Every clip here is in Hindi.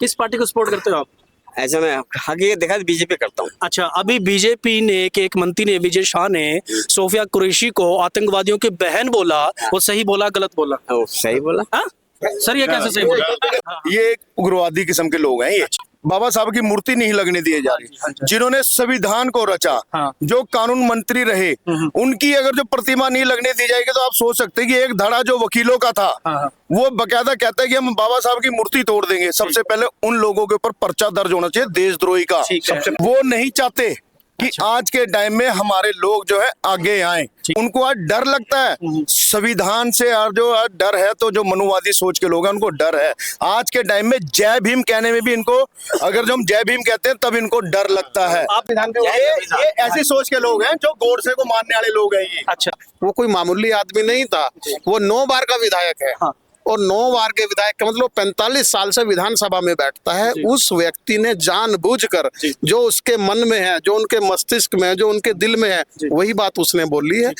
किस पार्टी को सपोर्ट करते हो आप? ऐसा मैं हकीकत देखा बीजेपी करता हूँ। अच्छा, अभी बीजेपी ने एक मंत्री ने विजय शाह ने सोफिया कुरैशी को आतंकवादियों की बहन बोला, वो सही बोला गलत बोला? वो सही बोला। हाँ सर, ये कैसे सही बोला? ये एक उग्रवादी किस्म के लोग हैं ये। बाबा साहब की मूर्ति नहीं लगने दी जा रही, जिन्होंने संविधान को रचा, हाँ। जो कानून मंत्री रहे, उनकी अगर जो प्रतिमा नहीं लगने दी जाएगी तो आप सोच सकते हैं कि एक धड़ा जो वकीलों का था, हाँ। वो बकायदा कहता है कि हम बाबा साहब की मूर्ति तोड़ देंगे। सबसे पहले उन लोगों के ऊपर पर्चा दर्ज होना चाहिए देशद्रोही का। सबसे वो नहीं चाहते कि आज के टाइम में हमारे लोग जो है आगे आए। उनको आज डर लगता है संविधान से, और जो आज डर है तो जो मनुवादी सोच के लोग हैं उनको डर है। आज के टाइम में जय भीम कहने में भी इनको, अगर जो हम जय भीम कहते हैं तब इनको डर लगता है। आप विधान ये ऐसी सोच के लोग हैं जो गोडसे को मानने वाले लोग हैं ये। अच्छा, वो कोई मामूली आदमी नहीं था, वो 9 बार का विधायक है। हाँ। और 9 बार के विधायक का मतलब 45 साल से विधानसभा में बैठता है। उस व्यक्ति ने जानबूझकर जो उसके मन में है, जो उनके मस्तिष्क में है, जो उनके दिल में है, वही बात उसने बोली है।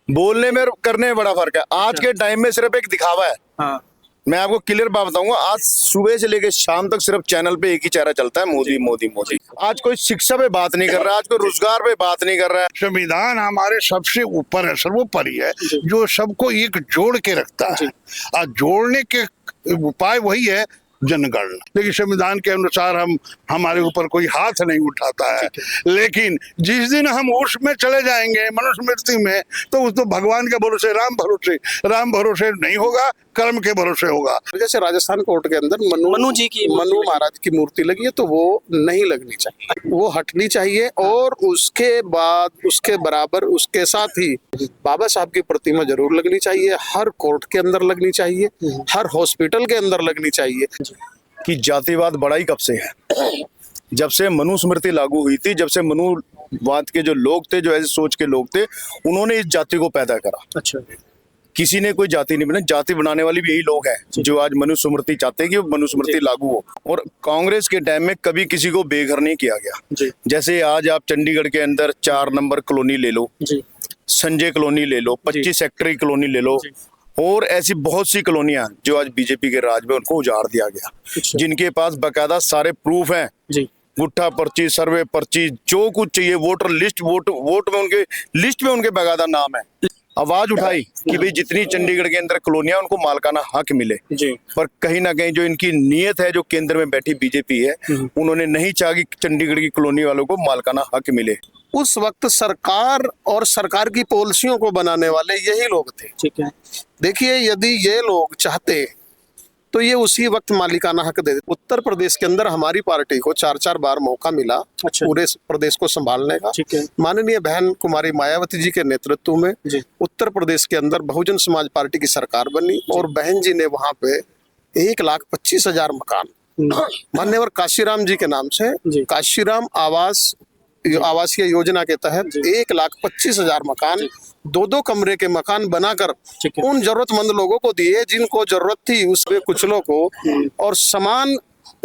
बोलने में करने में बड़ा फर्क है। आज के टाइम में सिर्फ एक दिखावा है। हाँ। मैं आपको क्लियर बात बताऊंगा, आज सुबह से लेकर शाम तक सिर्फ चैनल पे एक ही चेहरा चलता है, मोदी मोदी मोदी। आज कोई शिक्षा पे बात नहीं कर रहा, आज कोई रोजगार पे बात नहीं कर रहा है। संविधान हमारे सबसे ऊपर है, सर्वोपरि है, जो सबको एक जोड़ के रखता है। और जोड़ने के उपाय वही है जनगणना। लेकिन संविधान के अनुसार हमारे ऊपर कोई हाथ नहीं उठाता है। लेकिन जिस दिन हम उसमें चले जाएंगे मनुस्मृति में, तो उस तो भगवान के भरोसे, राम भरोसे नहीं होगा, कर्म के भरोसे होगा। जैसे राजस्थान कोर्ट के अंदर मनु महाराज की मूर्ति लगी है, तो वो नहीं लगनी चाहिए, वो हटनी चाहिए। और उसके बाद उसके बराबर उसके साथ ही बाबा साहब की प्रतिमा जरूर लगनी चाहिए। हर कोर्ट के अंदर लगनी चाहिए, हर हॉस्पिटल के अंदर लगनी चाहिए। कि जातिवाद बड़ा ही कब से है, जब से मनुस्मृति लागू हुई थी, जब से मनुवाद के जो लोग थे, जो ऐसे सोच के लोग थे, उन्होंने इस जाति को पैदा करा। अच्छा, किसी ने कोई जाति नहीं बना, जाति बनाने वाले भी यही लोग हैं जो आज मनुस्मृति चाहते हैं कि मनुस्मृति लागू हो। और कांग्रेस के टाइम में कभी किसी को बेघर नहीं किया गया। जैसे आज आप चंडीगढ़ के अंदर 4 नंबर कॉलोनी ले लो, संजय कॉलोनी ले लो, 25 सेक्टर कॉलोनी ले लो, और ऐसी बहुत सी कॉलोनियां जो आज बीजेपी के राज में उनको उजाड़ दिया गया, जिनके पास बकायदा सारे प्रूफ हैं, गुट्ठा पर्ची, सर्वे पर्ची, जो कुछ चाहिए, वोटर लिस्ट, वोट में उनके लिस्ट में उनके बकायदा नाम है। आवाज उठाई कि भाई जितनी चंडीगढ़ के अंदर कॉलोनियां उनको मालकाना हक मिले। पर कहीं ना कहीं जो इनकी नीयत है, जो केंद्र में बैठी बीजेपी है, उन्होंने नहीं चाहा कि चंडीगढ़ की कॉलोनी वालों को मालकाना हक मिले। उस वक्त सरकार और सरकार की पॉलिसियों को बनाने वाले यही लोग थे। ठीक है। देखिए, यदि ये लोग चाहते तो ये उसी वक्त मालिकाना हक दे। उत्तर प्रदेश के अंदर हमारी पार्टी को 4 बार मौका मिला पूरे प्रदेश को संभालने का। माननीय बहन कुमारी मायावती जी के नेतृत्व में उत्तर प्रदेश के अंदर बहुजन समाज पार्टी की सरकार बनी, और बहन जी ने वहां पे 1,25,000 मकान मान्यवर काशीराम जी के नाम से, काशीराम आवासीय योजना के तहत 1,25,000 मकान, 2-2 कमरे के मकान बनाकर उन जरूरतमंद लोगों को दिए जिनको जरूरत थी, उसमें कुछ लोगों को, और समान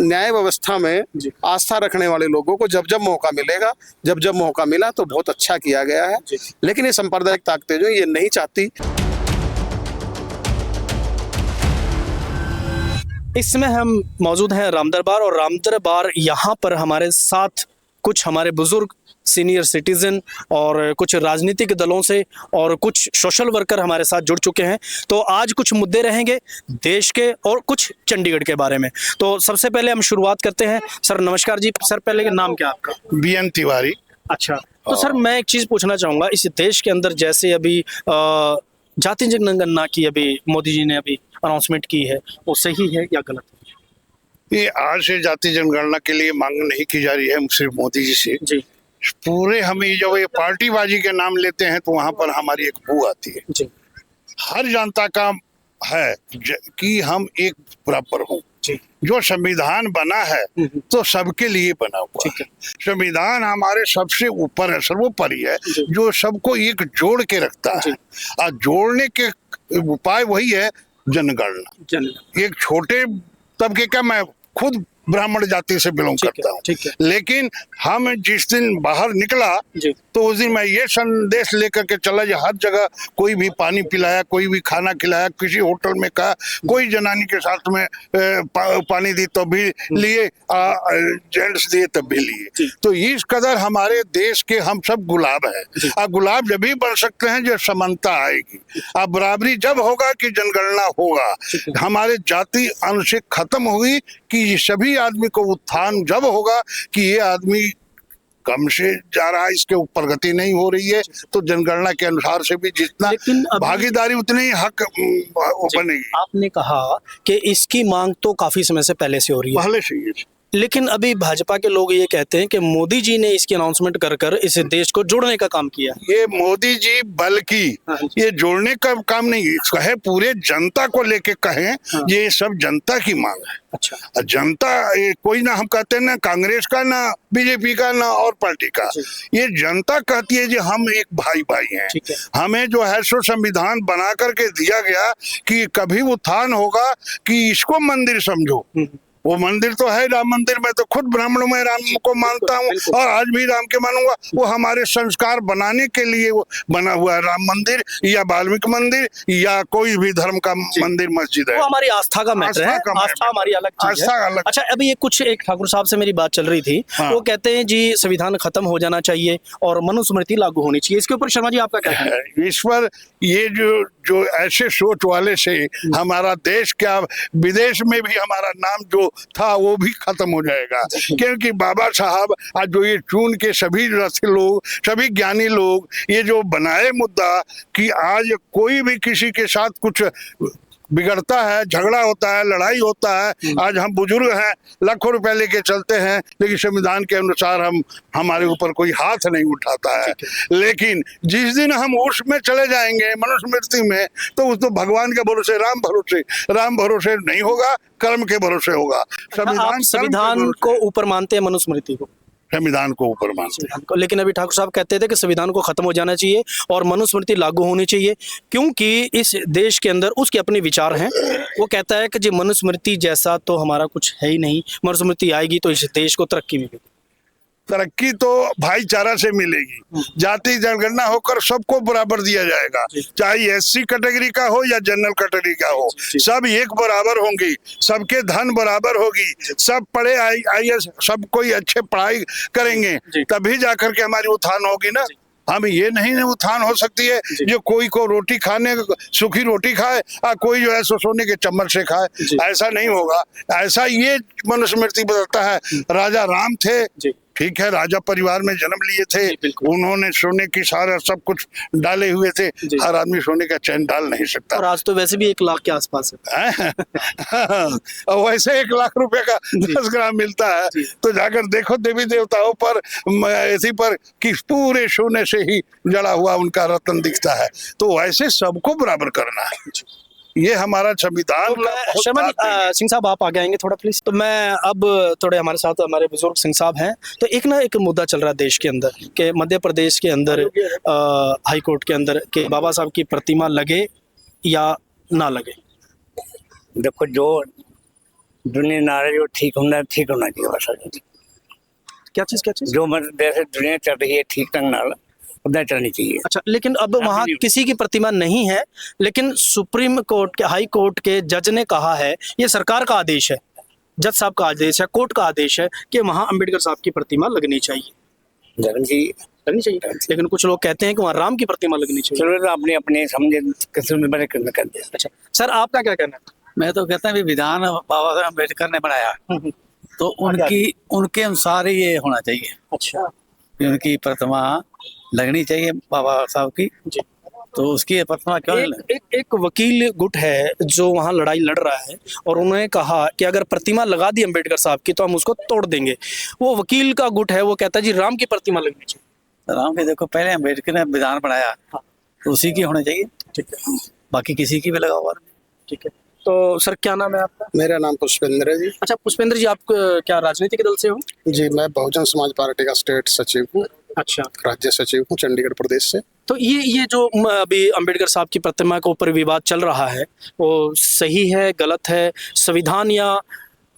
न्याय व्यवस्था में आस्था रखने वाले लोगों को जब जब मौका मिलेगा, जब मौका मिला तो बहुत अच्छा किया गया है। लेकिन ये सांप्रदायिक ताकतें जो ये नहीं चाहती। इस समय हम मौजूद हैं रामदरबार, और रामदरबार यहाँ पर हमारे साथ कुछ हमारे बुजुर्ग सीनियर सिटीजन और कुछ राजनीतिक दलों से और कुछ सोशल वर्कर हमारे साथ जुड़ चुके हैं। तो आज कुछ मुद्दे रहेंगे देश के और कुछ चंडीगढ़ के बारे में। तो सबसे पहले हम शुरुआत करते हैं। सर नमस्कार जी। सर पहले का नाम क्या आपका? BN तिवारी। अच्छा, तो सर मैं एक चीज पूछना चाहूंगा, इस देश के अंदर जैसे अभी जाति जनगणना की अभी मोदी जी ने अभी अनाउंसमेंट की है, वो सही है या गलत है? ये आज से जाति जनगणना के लिए मांग नहीं की जा रही है सिर्फ मोदी जी से। पूरे हमें जब ये पार्टीबाजी के नाम लेते हैं तो वहां पर हमारी एक बू आती है। हर जनता का है कि हम एक बराबर हों। जो संविधान बना है तो सबके लिए बना हुआ है। संविधान हमारे सबसे ऊपर है, सर्वोपरि है, जो सबको एक जोड़ के रखता है। और जोड़ने के उपाय वही है जनगणना। एक छोटे तबके का, मैं खुद ब्राह्मण जाति से बिलोंग करता हूँ। ठीक है। लेकिन हम जिस दिन बाहर निकला जी। तो उस दिन मैं ये संदेश लेकर के चला जो हर जगह कोई भी पानी पिलाया, कोई भी खाना खिलाया, किसी होटल में कहा, कोई जनानी के साथ में पानी दी तो भी लिए, जेंट्स दिए तब भी लिए। तो इस कदर हमारे देश के हम सब गुलाब हैं। और गुलाब जब भी बन सकते हैं जब समानता आएगी। अब बराबरी जब होगा कि जनगणना होगा, हमारे जाति अनुच्छेद खत्म होगी कि सभी आदमी को उत्थान जब होगा कि ये आदमी कम से जा रहा है, इसके ऊपर गति नहीं हो रही है, तो जनगणना के अनुसार से भी जितना भागीदारी उतनी ही हक बनेगी। आपने कहा कि इसकी मांग तो काफी समय से पहले से हो रही है, पहले से ही। लेकिन अभी भाजपा के लोग ये कहते हैं कि मोदी जी ने इसकी अनाउंसमेंट कर कर इस देश को जोड़ने का काम किया। ये मोदी जी बल्कि ये जोड़ने का काम नहीं कहे, पूरे जनता को लेके कहें, ये सब जनता की मांग है। अच्छा। जनता कोई ना, हम कहते हैं ना कांग्रेस का, ना बीजेपी का, ना और पार्टी का, ये जनता कहती है कि हम एक भाई भाई हैं। हमें जो है सो संविधान बना करके दिया गया कि कभी उत्थान होगा कि इसको मंदिर समझो। वो मंदिर तो है राम मंदिर, मैं तो खुद ब्राह्मणों में राम को मानता हूँ और आज भी राम के मानूंगा। वो हमारे संस्कार बनाने के लिए वो बना हुआ है राम मंदिर या वाल्मीकि मंदिर या कोई भी धर्म का मंदिर मस्जिद है। वो हमारी आस्था का मैटर है, आस्था हमारी अलग चीज है। अच्छा, अभी एक ठाकुर साहब से मेरी बात चल रही थी, वो कहते हैं जी संविधान खत्म हो जाना चाहिए और मनुस्मृति लागू होनी चाहिए। इसके ऊपर शर्मा जी आपका क्या कहना है? इस पर ये जो ऐसे सोच वाले से हमारा देश क्या विदेश में भी हमारा नाम जो था वो भी खत्म हो जाएगा। क्योंकि बाबा साहब आज जो ये चुन के सभी रसिक लोग, सभी ज्ञानी लोग ये जो बनाए मुद्दा कि आज कोई भी किसी के साथ कुछ बिगड़ता है, झगड़ा होता है, लड़ाई होता है। आज हम बुजुर्ग हैं, लाखों रुपए लेके चलते हैं, लेकिन संविधान के अनुसार हमारे ऊपर कोई हाथ नहीं उठाता है। लेकिन जिस दिन हम उसमें चले जाएंगे मनुस्मृति में, तो उस तो भगवान के भरोसे, राम भरोसे नहीं होगा, कर्म के भरोसे होगा। संविधान को ऊपर मानते हैं मनुस्मृति को? संविधान को ऊपर मानते हैं। लेकिन अभी ठाकुर साहब कहते थे कि संविधान को खत्म हो जाना चाहिए और मनुस्मृति लागू होनी चाहिए, क्योंकि इस देश के अंदर उसके अपने विचार हैं। वो कहता है कि जी मनुस्मृति जैसा तो हमारा कुछ है ही नहीं, मनुस्मृति आएगी तो इस देश को तरक्की मिलेगी। तरक्की तो भाईचारा से मिलेगी। जाति जनगणना होकर सबको बराबर दिया जाएगा, चाहे एससी कैटेगरी का हो या जनरल कैटेगरी का हो, सब एक बराबर होंगी, सबके धन बराबर होगी, सब पढ़े IAS, सब कोई अच्छे पढ़ाई करेंगे, तभी जाकर के हमारी उत्थान होगी ना। हम ये नहीं उत्थान हो सकती है जो कोई को रोटी खाने सूखी रोटी खाए और कोई जो है सोने के चम्मच से खाए, ऐसा नहीं होगा। ऐसा ये मनुस्मृति बताता है। राजा राम थे, ठीक है, राजा परिवार में जन्म लिए थे, उन्होंने सोने की सारा सब कुछ डाले हुए थे। हर आदमी सोने का चैन डाल नहीं सकता। और आज तो वैसे भी 1 लाख के आसपास है। और वैसे 1 लाख रुपए का 10 ग्राम मिलता है, तो जाकर देखो देवी देवताओं पर ऐसी पर कि पूरे सोने से ही जड़ा हुआ उनका रत्न दिखता है। तो वैसे सबको बराबर करना है, ये हमारा संविधान। तो शर्मा जी, सिंह साहब आप आगे आएंगे थोड़ा प्लीज। तो मैं अब थोड़े हमारे साथ हमारे बुजुर्ग सिंह साहब हैं। तो एक मुद्दा चल रहा है देश के अंदर कि मध्य प्रदेश के अंदर हाई कोर्ट के अंदर कि बाबा साहब की प्रतिमा लगे या ना लगे। देखो, जो दुनिया नारे जो ठीक होना चाहिए बस। क्या चीज जो जैसे दुनिया चल रही है ठीक ढंग नाल उधर चलनी चाहिए। अच्छा, लेकिन अब वहाँ किसी की प्रतिमा नहीं है, लेकिन सुप्रीम कोर्ट के, हाई कोर्ट के जज ने कहा है, ये सरकार का आदेश है, जज साहब का आदेश है, कोर्ट का आदेश है कि वहाँ अंबेडकर साहब की प्रतिमा लगनी चाहिए। लगनी चाहिए। लेकिन कुछ लोग कहते हैं कि वहाँ राम की प्रतिमा लगनी चाहिए। चलो, तो अपने समझे किसी में बड़े करते हैं। अच्छा सर, आपका क्या कहना है? मैं तो कहता हूँ विधान बाबा साहब अम्बेडकर ने बनाया, तो उनके अनुसार ही ये होना चाहिए। अच्छा, उनकी प्रतिमा लगनी चाहिए बाबा साहब की जी। तो उसकी प्रतिमा क्यों नहीं? एक वकील गुट है जो वहाँ लड़ाई लड़ रहा है और उन्होंने कहा कि अगर प्रतिमा लगा दी अम्बेडकर साहब की तो हम उसको तोड़ देंगे। वो वकील का गुट है, वो कहता है जी राम की प्रतिमा लगनी चाहिए। राम के देखो, पहले अम्बेडकर ने विधान बनाया, तो उसी की होनी चाहिए। ठीक है, बाकी किसी की भी लगा हुआ। ठीक है। तो सर क्या नाम है आपका? मेरा नाम पुष्पेंद्र है जी। अच्छा पुष्पेंद्र जी, आप क्या राजनीतिक दल से हो? जी, मैं बहुजन समाज पार्टी का स्टेट सचिव हूँ। अच्छा, राज्य सचिव हूँ चंडीगढ़ प्रदेश से। तो ये जो अभी अंबेडकर साहब की प्रतिमा के ऊपर विवाद चल रहा है, वो सही है, गलत है, संविधान या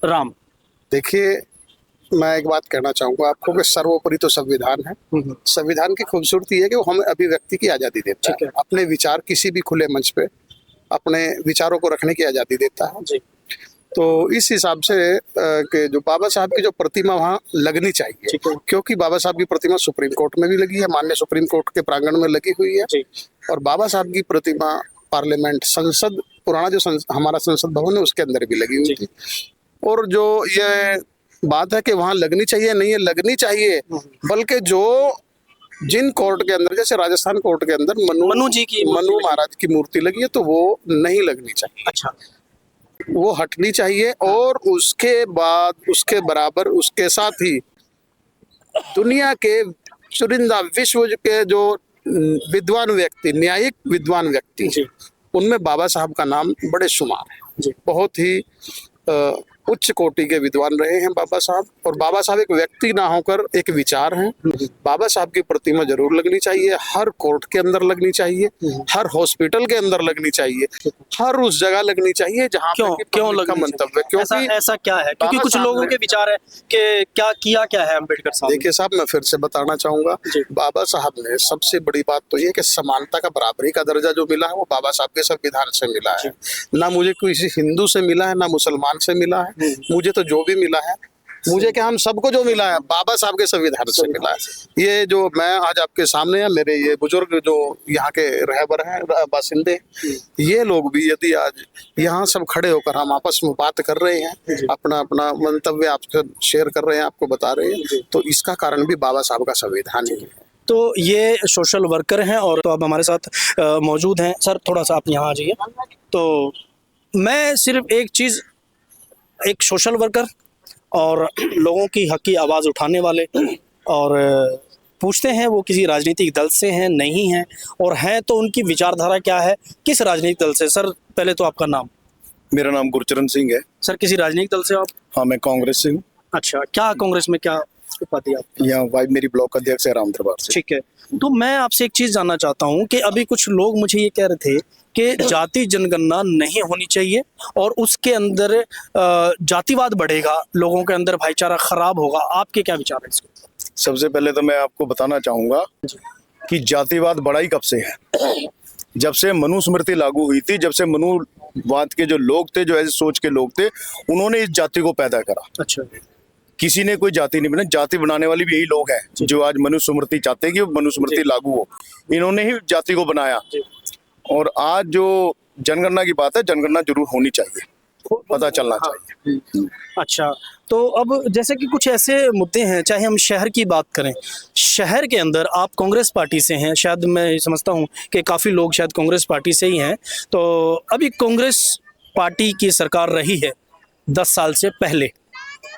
राम? देखिए, मैं एक बात कहना चाहूंगा आपको कि सर्वोपरि तो संविधान है। संविधान की खूबसूरती है कि वो हमें अभिव्यक्ति की आजादी देता है, अपने विचार किसी भी खुले मंच पे अपने विचारों को रखने की आजादी देता है जी। तो इस हिसाब से कि जो बाबा साहब की जो प्रतिमा वहाँ लगनी चाहिए, क्योंकि बाबा साहब की प्रतिमा सुप्रीम कोर्ट में भी लगी है, माननीय सुप्रीम कोर्ट के प्रांगण में लगी हुई है जी। और बाबा साहब की प्रतिमा पार्लियामेंट संसद, पुराना जो हमारा संसद भवन है उसके अंदर भी लगी हुई थी। और जो ये बात है कि वहाँ लगनी चाहिए, नहीं है लगनी चाहिए, बल्कि जो जिन कोर्ट के अंदर, जैसे राजस्थान कोर्ट के अंदर मनु महाराज की मूर्ति लगी है, तो वो नहीं लगनी चाहिए। अच्छा, वो हटनी चाहिए। और उसके बाद उसके बराबर, उसके साथ ही दुनिया के चुनिंदा विश्व के जो विद्वान व्यक्ति, न्यायिक विद्वान व्यक्ति, उनमें बाबा साहब का नाम बड़े शुमार है। बहुत ही उच्च कोटि के विद्वान रहे हैं बाबा साहब। और बाबा साहब एक व्यक्ति ना होकर एक विचार हैं। बाबा साहब की प्रतिमा जरूर लगनी चाहिए, हर कोर्ट के अंदर लगनी चाहिए, हर हॉस्पिटल के अंदर लगनी चाहिए, हर उस जगह लगनी चाहिए जहाँ क्यों लगा मंतव्य। क्योंकि ऐसा क्या है? क्योंकि कुछ लोगों के विचार है कि क्या है अम्बेडकर साहब। देखिए साहब, मैं फिर से बताना चाहूंगा, बाबा साहब ने सबसे बड़ी बात तो ये कि समानता का, बराबरी का दर्जा जो मिला है वो बाबा साहब के संविधान से मिला है। ना मुझे किसी हिंदू से मिला है, ना मुसलमान से मिला है। मुझे तो जो भी मिला है, मुझे क्या, हम सबको जो मिला है बाबा साहब के संविधान से मिला है। ये जो मैं आज आपके सामने है, मेरे ये बुजुर्ग जो यहाँ के रहबर हैं, बासिंदे, ये लोग भी यदि आज यहाँ सब खड़े होकर हम आपस में बात कर रहे हैं, अपना अपना मंतव्य आपसे शेयर कर रहे हैं, आपको बता रहे हैं, तो इसका कारण भी बाबा साहब का संविधान ही है। तो ये सोशल वर्कर हैं और तो अब हमारे साथ मौजूद हैं। सर थोड़ा सा आप यहाँ आ जाइए। तो मैं सिर्फ एक चीज़, एक सोशल वर्कर और लोगों की हक की आवाज़ उठाने वाले, और पूछते हैं वो किसी राजनीतिक दल से हैं, नहीं हैं, और हैं तो उनकी विचारधारा क्या है, किस राजनीतिक दल से। सर पहले तो आपका नाम? मेरा नाम गुरचरण सिंह है। सर किसी राजनीतिक दल से आप? हाँ, मैं कांग्रेस से हूँ। अच्छा, क्या कांग्रेस में क्या उपाधि आप? यहाँ वाइफ मेरी ब्लॉक अध्यक्ष है राम दरबार से। ठीक है। तो मैं आपसे एक चीज़ जानना चाहता हूँ कि अभी कुछ लोग मुझे ये कह रहे थे कि जाति जनगणना नहीं होनी चाहिए और उसके अंदर जातिवाद बढ़ेगा, लोगों के अंदर भाईचारा खराब होगा। आपके क्या विचार है इसके? सबसे पहले तो मैं आपको बताना चाहूंगा कि जातिवाद बढ़ा ही कब से है। जब से मनुस्मृति लागू हुई थी, जब से मनुवाद के जो लोग थे, जो ऐसे सोच के लोग थे, उन्होंने इस जाति को पैदा करा। अच्छा, किसी ने कोई जाति नहीं बनाई, जाति बनाने वाले भी यही लोग हैं जो आज मनुस्मृति चाहते हैं कि मनुस्मृति लागू हो। इन्होंने ही जाति को बनाया। और आज जो जनगणना की बात है, जनगणना जरूर होनी चाहिए, पता चलना चाहिए। अच्छा, तो अब जैसे कि कुछ ऐसे मुद्दे हैं, चाहे हम शहर की बात करें, शहर के अंदर आप कांग्रेस पार्टी से हैं, शायद मैं समझता हूं कि काफ़ी लोग शायद कांग्रेस पार्टी से ही हैं। तो अभी कांग्रेस पार्टी की सरकार रही है 10 साल से पहले,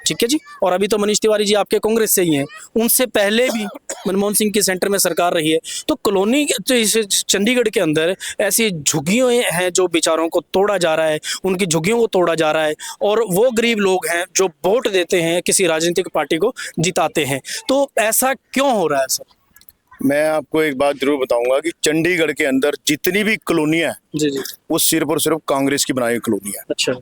ठीक है जी, और अभी तो मनीष तिवारी जी आपके कांग्रेस से ही हैं। उनसे पहले भी मनमोहन सिंह के सेंटर में सरकार रही है। तो कॉलोनी, तो इस चंडीगढ़ के अंदर ऐसी झुग्गियाँ हैं जो बेचारों को तोड़ा जा रहा है, उनकी झुग्गियों को तोड़ा जा रहा है, और वो गरीब लोग हैं जो वोट देते हैं, किसी राजनीतिक पार्टी को जिताते हैं। तो ऐसा क्यों हो रहा है सर? मैं आपको एक बात जरूर बताऊंगा कि चंडीगढ़ के अंदर जितनी भी कॉलोनियां जी, वो सिर्फ और सिर्फ कांग्रेस की बनाई हुई कॉलोनी है। अच्छा,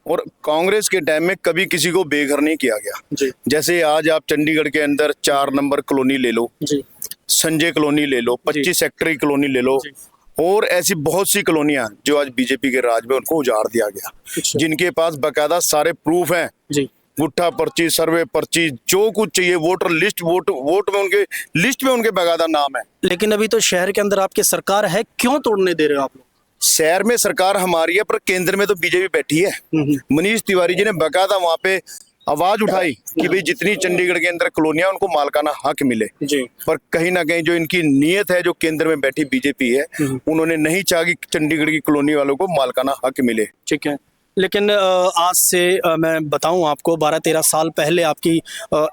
और कांग्रेस के टाइम में कभी किसी को बेघर नहीं किया गया जी। जैसे आज आप चंडीगढ़ के अंदर 4 नंबर कॉलोनी ले लो जी, संजय कॉलोनी ले लो, 25 सेक्टर की कॉलोनी ले लो, और ऐसी बहुत सी कॉलोनियां जो आज बीजेपी के राज में उनको उजाड़ दिया गया, जिनके पास बकायदा सारे प्रूफ हैं, गुट्ठा पर्ची, सर्वे पर्ची, जो कुछ चाहिए, वोटर लिस्ट, वोट में उनके लिस्ट में उनके बकायदा नाम है। लेकिन अभी तो शहर के अंदर आपकी सरकार है, क्यों तोड़ने दे रहे हो आप लोग? शहर में सरकार हमारी है, पर केंद्र में तो बीजेपी बैठी है। मनीष तिवारी जी ने बकायदा वहां पे आवाज उठाई कि भाई जितनी चंडीगढ़ के अंदर कॉलोनियां, उनको मालकाना हक मिले जी। पर कहीं ना कहीं जो इनकी नीयत है, जो केंद्र में बैठी बीजेपी है, उन्होंने नहीं चाहा कि चंडीगढ़ की कॉलोनी वालों को मालकाना हक मिले। ठीक है, लेकिन आज से मैं बताऊं आपको, 12-13 साल पहले आपकी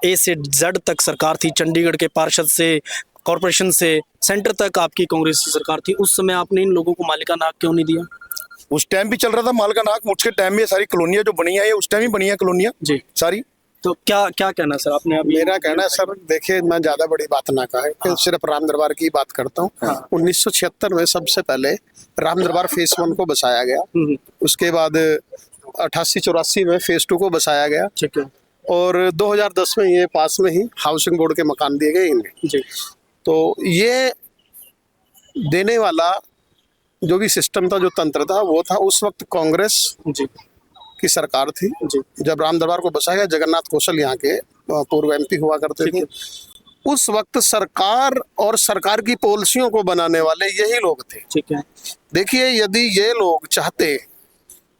ए से जेड तक सरकार थी, चंडीगढ़ के पार्षद से, कॉरपोरेशन से, सेंटर तक आपकी कांग्रेस की सरकार थी। उस समय आपने इन लोगों को मालिकाना हक क्यों नहीं दिया? उस टाइम भी चल रहा था मालिकाना हक, उसके टाइम में सारी कॉलोनियां जो बनी है, उस टाइम ही बनी है कॉलोनियां जी सारी। तो क्या कहना सर आपने? मेरा कहना है सर, देखिए मैं ज्यादा बड़ी बात ना कहे, सिर्फ राम दरबार की बात करता हूँ। 1976 में सबसे पहले राम दरबार फेज 1 को बसाया गया, उसके बाद 88-84 में फेज 2 को बसाया गया। ठीक है। और 2010 में ये पास में ही हाउसिंग बोर्ड के मकान दिए गए इन्हें जी तो ये देने वाला जो भी सिस्टम था, जो तंत्र था, वो था उस वक्त कांग्रेस जी की सरकार थी जी जब राम दरबार को बसाया गया। जगन्नाथ कौशल यहाँ के पूर्व एमपी हुआ करते थे। उस वक्त सरकार और सरकार की पॉलिसियों को बनाने वाले यही लोग थे। ठीक है। देखिए, यदि ये लोग चाहते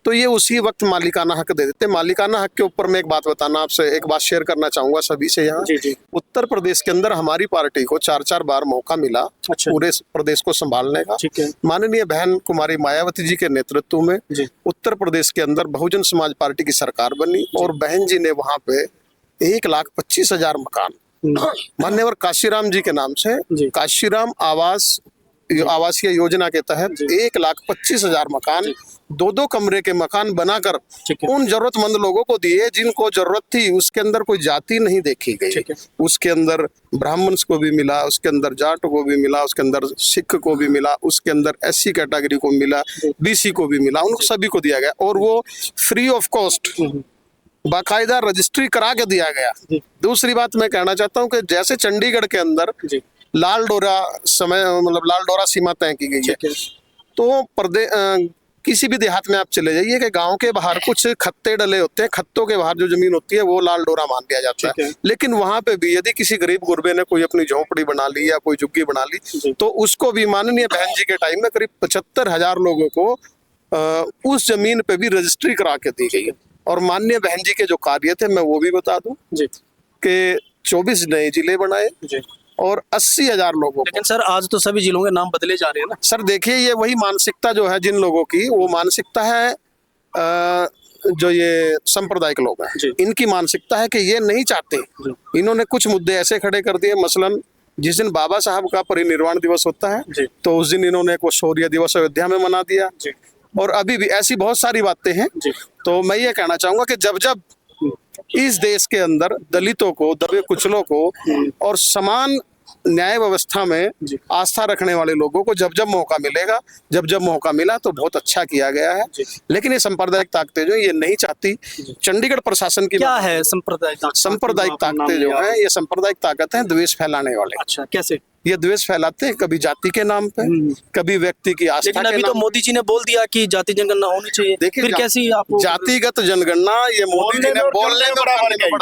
तो ये उसी वक्त मालिकाना हक दे देते। मालिकाना हक के ऊपर मैं एक बात बताना आपसे, एक बात शेयर करना चाहूंगा सभी से यहाँ। जी जी उत्तर प्रदेश के अंदर हमारी पार्टी को 4-4 बार मौका मिला अच्छा। पूरे प्रदेश को संभालने का। ठीक है। माननीय बहन कुमारी मायावती जी के नेतृत्व में जी उत्तर प्रदेश के अंदर बहुजन समाज पार्टी की सरकार बनी और बहन जी ने वहां पे 1,25,000 मकान मान्यवर काशीराम जी के नाम से जी। काशीराम आवासीय योजना के तहत 1,25,000 मकान 2-2 कमरे के मकान बनाकर ठीक है। उन जरूरतमंद लोगों को दिए जिनको जरूरत थी। उसके अंदर कोई जाति नहीं देखी गई, ठीक है। उसके अंदर ब्राह्मण्स को भी मिला, उसके अंदर जाट को भी मिला, उसके अंदर सिख को भी मिला, उसके अंदर SC कैटेगरी को मिला, BC को भी मिला, उनको सभी को दिया गया और वो फ्री ऑफ कॉस्ट बाकायदा रजिस्ट्री करा के दिया गया। दूसरी बात मैं कहना चाहता हूँ कि जैसे चंडीगढ़ के अंदर जी लाल डोरा लाल डोरा सीमा तय की गई है, तो किसी भी देहात में आप चले जाइए कि गांव के बाहर कुछ खत्ते डले होते हैं, खत्तों के बाहर जो जमीन होती है वो लाल डोरा मान दिया जाता है। लेकिन वहां पे भी यदि किसी गरीब गुरबे ने कोई अपनी झोंपड़ी बना ली या कोई झुग्गी बना ली तो उसको भी माननीय बहन जी के टाइम में करीब 75,000 लोगों को उस जमीन पे भी रजिस्ट्री करा के दी गई है। और माननीय बहन जी के जो कार्य थे मैं वो भी बता दूं जी कि 24 नए जिले बनाए जी और 80,000 लोगों को। लेकिन सर आज तो सभी जिलों के नाम बदले जा रहे हैं ना। सर देखिए, ये वही मानसिकता जो है जिन लोगों की, वो मानसिकता है जो ये सांप्रदायिक लोग हैं, इनकी मानसिकता है कि ये नहीं चाहते। इन्होंने कुछ मुद्दे ऐसे खड़े कर दिए, मसलन जिस दिन बाबा साहब का परिनिर्वाण दिवस होता है तो उस दिन इन्होंने एक शौर्य दिवस अयोध्या में मना दिया और अभी भी ऐसी बहुत सारी बातें हैं। तो मैं ये कहना चाहूंगा कि जब जब इस देश के अंदर दलितों को, दबे कुचलों को और समान न्याय व्यवस्था में आस्था रखने वाले लोगों को जब जब मौका मिलेगा, जब जब मौका मिला तो बहुत अच्छा किया गया है। लेकिन ये सांप्रदायिक ताकतें जो ये नहीं चाहती। चंडीगढ़ प्रशासन की क्या है सांप्रदायिक ताकतें जो है, ये सांप्रदायिक ताकत है द्वेष फैलाने वाले। अच्छा, कैसे? ये द्वेष फैलाते हैं कभी जाति के नाम पे, कभी व्यक्ति की आस्था लेकिन के अभी नाम तो मोदी जी ने बोल दिया कि जाति जनगणना होनी चाहिए। देखिए, फिर कैसी आप जातिगत जनगणना, ये मोदी जी ने बोलने में बड़ा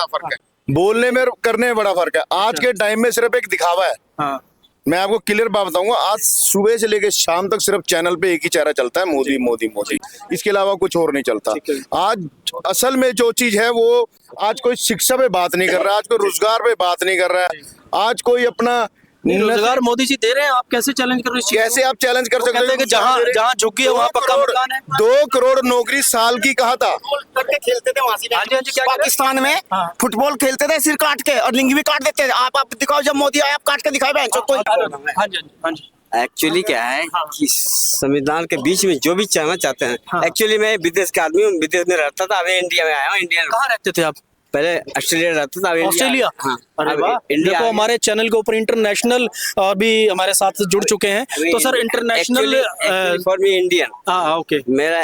फर्क है। बोलने में करने में बड़ा फर्क है। आज के टाइम में सिर्फ एक दिखावा है। हाँ मैं आपको क्लियर बात बताऊंगा, आज सुबह से लेकर शाम तक सिर्फ चैनल पे एक ही चेहरा चलता है, मोदी मोदी मोदी। इसके अलावा कुछ और नहीं चलता। आज असल में जो चीज है वो, आज कोई शिक्षा पे बात नहीं कर रहा, आज कोई रोजगार पे बात नहीं कर रहा है, आज कोई अपना रोजगार मोदी जी दे रहे हैं। आप कैसे चैलेंज कर रहे हैं? कैसे आप चैलेंज कर सकते हैं कि जहाँ जहाँ झुग्गी है वहाँ पक्का मकान है। 2 करोड़ नौकरी साल की कहा था। करके खेलते थे वहां से। हाँ जी, हाँ जी, क्या कह रहे हैं? पाकिस्तान में फुटबॉल खेलते थे, सिर काट के और लिंग भी काट देते थे। आप दिखाओ, जब मोदी आया आप काट के दिखाए बहन कोई। हाँ जी हाँ जी। एक्चुअली क्या है कि संविधान के बीच में जो भी चाहना चाहते हैं। एक्चुअली मैं विदेश का आदमी हूँ, विदेश में रहता था, अभी इंडिया में आया हूँ। इंडिया कहाँ रहते थे आप? पहले ऑस्ट्रेलिया रहता था, अभी ऑस्ट्रेलिया। हाँ, अरे वाह, इंडिया देखो हमारे चैनल के ऊपर इंटरनेशनल भी हमारे साथ जुड़ चुके हैं। तो sir international for me Indian. हाँ ओके, मेरा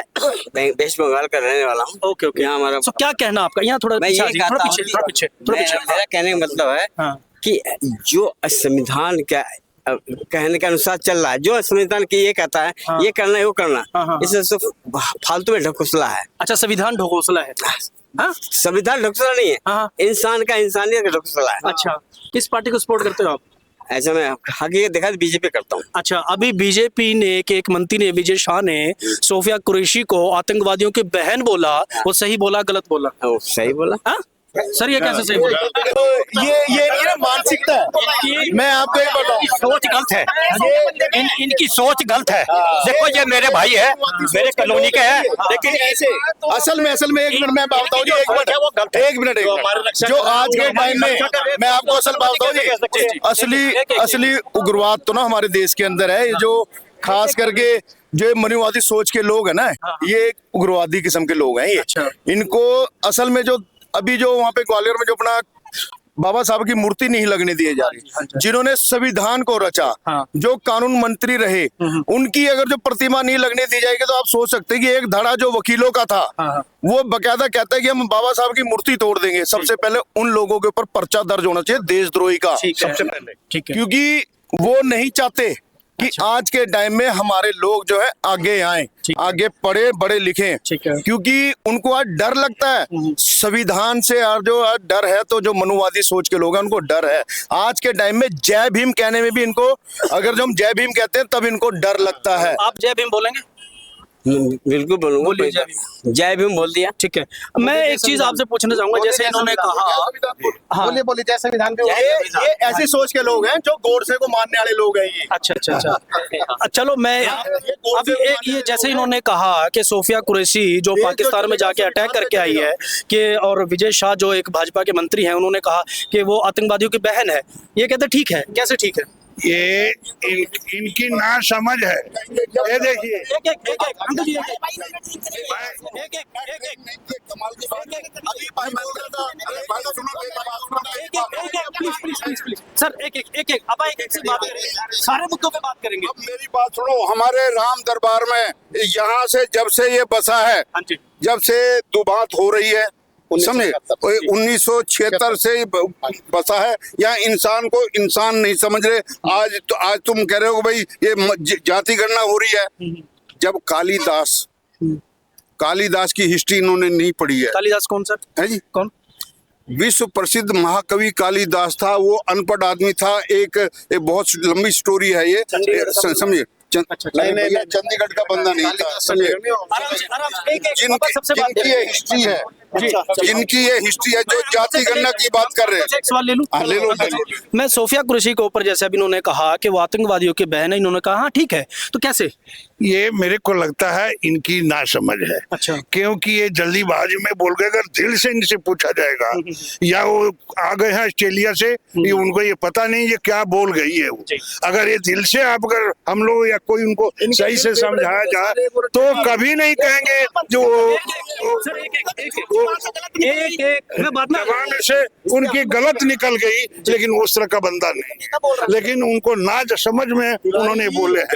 वेस्ट बंगाल का रहने वाला हूँ। Okay okay. यहाँ हमारा तो क्या कहना आपका? यहाँ थोड़ा मैं पीछे, ये कहता थोड़ा हूँ पीछे, कि थोड़ा पीछे, थोड़ा पीछे। मेरा कहने का मतलब है हाँ कि जो संविधान का कहने के अनुसार चल रहा है, जो संविधान की ये कहता है ये करना है, वो करना, इससे सिर्फ फालतू में ढकोसला है। अच्छा, संविधान ढकोसला है? हाँ? संविधान ढकोसला नहीं है, इंसान का इंसानियत का ढकोसला है। अच्छा, किस पार्टी को सपोर्ट करते हो आप? ऐसा मैं हकीकत देखा बीजेपी करता हूँ। अच्छा, अभी बीजेपी ने एक मंत्री ने, विजय शाह ने सोफिया कुरैशी को आतंकवादियों की बहन बोला। वो सही बोला गलत बोला? सही बोला। हाँ सर, ये कैसे सही बोला? ये ना मानसिकता है। मैं आपको एक बताऊं, सोच गलत है। इनकी सोच गलत है। देखो ये मेरे भाई है, मेरे कॉलोनी के है, लेकिन ऐसे असल में 1 मिनट मैं बात बताऊं जी, 1 मिनट जो आज के टाइम में मैं आपको असल बात बताऊं जी, असली उग्रवाद तो ना हमारे देश के अंदर है। ये जो खास करके जो मनुवादी सोच के लोग है ना, ये उग्रवादी किस्म के लोग हैं। ये इनको असल में जो अभी जो वहाँ पे ग्वालियर में जो अपना बाबा साहब की मूर्ति नहीं लगने दी जा रही। जिन्होंने संविधान को रचा, जो कानून मंत्री रहे, उनकी अगर जो प्रतिमा नहीं लगने दी जाएगी तो आप सोच सकते हैं कि एक धड़ा जो वकीलों का था वो बकायदा कहता है कि हम बाबा साहब की मूर्ति तोड़ देंगे। सबसे पहले उन लोगों के ऊपर पर्चा दर्ज होना चाहिए देशद्रोही का, सबसे पहले, क्योंकि वो नहीं चाहते कि आज के टाइम में हमारे लोग जो है आगे आए, आगे पढ़े, बड़े लिखे, क्योंकि उनको आज डर लगता है संविधान से। और जो आज डर है तो जो मनुवादी सोच के लोग हैं उनको डर है। आज के टाइम में जय भीम कहने में भी इनको, अगर जो हम जय भीम कहते हैं तब इनको डर लगता है। आप जय भीम बोलेंगे? बिल्कुल बोलूंगा। जय भीम बोल दिया। ठीक है, मैं एक चीज आपसे पूछना चाहूंगा, जैसे इन्होंने कहा, बोलिए जय संविधान पे। ये ऐसी सोच के लोग हैं जो गोडसे को मानने वाले लोग हैं ये। अच्छा। चलो मैं अभी एक ये जैसे इन्होंने कहा कि सोफिया कुरैशी जो पाकिस्तान में जाके अटैक करके आई है कि, और विजय शाह जो एक भाजपा के मंत्री हैं, उन्होंने कहा कि वो आतंकवादियों की बहन है। ये कहते ठीक है, कैसे ठीक है? ये इनकी ना समझ है। ये देखिए, सर एक अब एक से बात करेंगे, सारे मुद्दों पे बात करेंगे। अब मेरी बात सुनो। हमारे राम दरबार में यहाँ से जब से ये बसा है, जब से दुबात हो रही है, समझे, 1976 से ही बसा है। यहाँ इंसान को इंसान नहीं समझ रहे। आज तुम कह रहे हो भाई ये जाति गणना हो रही है। जब कालिदास की हिस्ट्री इन्होंने नहीं पढ़ी है। कालिदास कौन सर? है जी, कौन? विश्व प्रसिद्ध महाकवि कालिदास था। वो अनपढ़ आदमी था। एक बहुत लंबी स्टोरी है ये, समझिए। नहीं, चंडीगढ़ का बंदा नहीं था, समझिए। जिनकी ये हिस्ट्री है, जिनकी ये हिस्ट्री है, जो जाति गणना की बात कर रहे हैं। एक सवाल ले लूं? मैं सोफिया कुरैशी के ऊपर, जैसे अभी इन्होंने कहा कि वो आतंकवादियों की बहन है, इन्होंने कहा हाँ ठीक है, तो कैसे? ये मेरे को लगता है इनकी नासमझ है। अच्छा। क्योंकि ये जल्दीबाजी में बोल गए। अगर दिल से इनसे पूछा जाएगा, या वो आ गए हैं ऑस्ट्रेलिया से, ये उनको ये पता नहीं ये क्या बोल गई है वो। अगर ये दिल से, आप अगर हम लोग या कोई उनको सही से समझाया जाए तो कभी नहीं कहेंगे जो जबान से उनकी गलत निकल गई, लेकिन उस तरह का बंदा नहीं है। लेकिन उनको ना समझ में उन्होंने बोले हैं।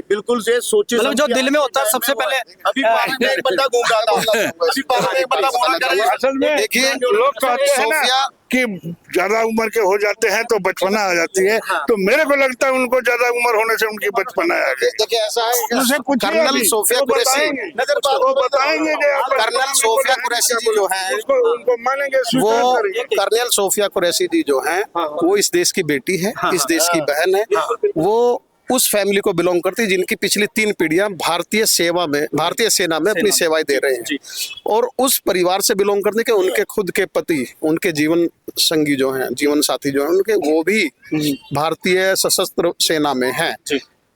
बिल्कुल से सोचे, मतलब जो दिल में होता है। सबसे पहले अभी एक बंदा घूम रहा था, अभी एक बंदा बोला, असल में देखिए, लोग कहते हैं ना कि ज्यादा उम्र के हो जाते हैं तो बचपना आ जाती है। तो मेरे को लगता है उनको ज्यादा उम्र होने से उनकी बचपना आ गई। देखिए ऐसा है, उनसे कुछ कर्नल सोफिया कुरैशी, वो बताएंगे कर्नल सोफिया कुरैशी जी जो हैं, उनको मानेंगे, वो कर्नल सोफिया कुरैशी जी जो हैं, वो इस देश की बेटी है, इस देश की बहन है। वो उस फैमिली को बिलोंग करती है जिनकी पिछली 3 पीढ़ियां भारतीय सेना में अपनी सेवाएं दे रहे हैं। और उस परिवार से बिलोंग करने के उनके खुद के पति, उनके जीवन संगी जो हैं, जीवन साथी जो हैं उनके, वो भी भारतीय सशस्त्र सेना में हैं।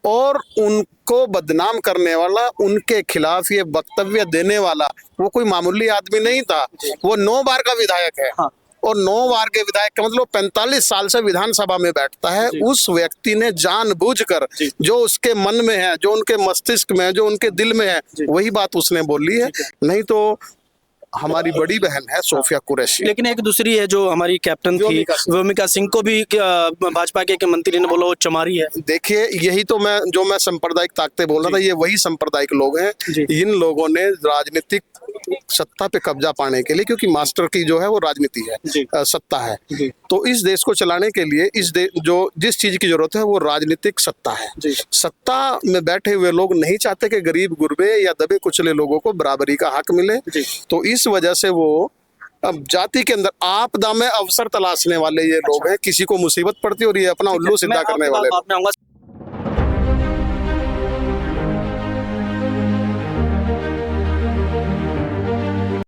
और उनको बदनाम करने वाला, उनके खिलाफ ये वक्तव्य देने वाला वो कोई मामूली आदमी नहीं था। वो 9 बार का विधायक है। और 9 बार के विधायक का मतलब 45 साल से विधानसभा में बैठता है। उस व्यक्ति ने जानबूझकर जो उसके मन में है, जो उनके मस्तिष्क में है, जो उनके दिल में है, वही बात उसने बोली है। नहीं तो हमारी बड़ी बहन है सोफिया कुरैशी। लेकिन एक दूसरी है जो हमारी कैप्टन थी, व्योमिका सिंह को भी भाजपा के मंत्री ने बोला वो चमारी है। देखिए, यही तो मैं सांप्रदायिक ताकतें बोल रहा था, ये वही सांप्रदायिक लोग हैं। इन लोगों ने राजनीतिक सत्ता पे कब्जा पाने के लिए, क्योंकि मास्टर की जो है वो राजनीति है, सत्ता है, तो इस देश को चलाने के लिए जिस चीज की जरूरत है वो राजनीतिक सत्ता है। सत्ता में बैठे हुए लोग नहीं चाहते कि गरीब गुरबे या दबे कुचले लोगों को बराबरी का हक मिले। तो इस वजह से वो अब जाति के अंदर आपदा में अवसर तलाशने वाले ये लोग हैं। किसी को मुसीबत पड़ती है और ये अपना उल्लू सीधा करने वाले।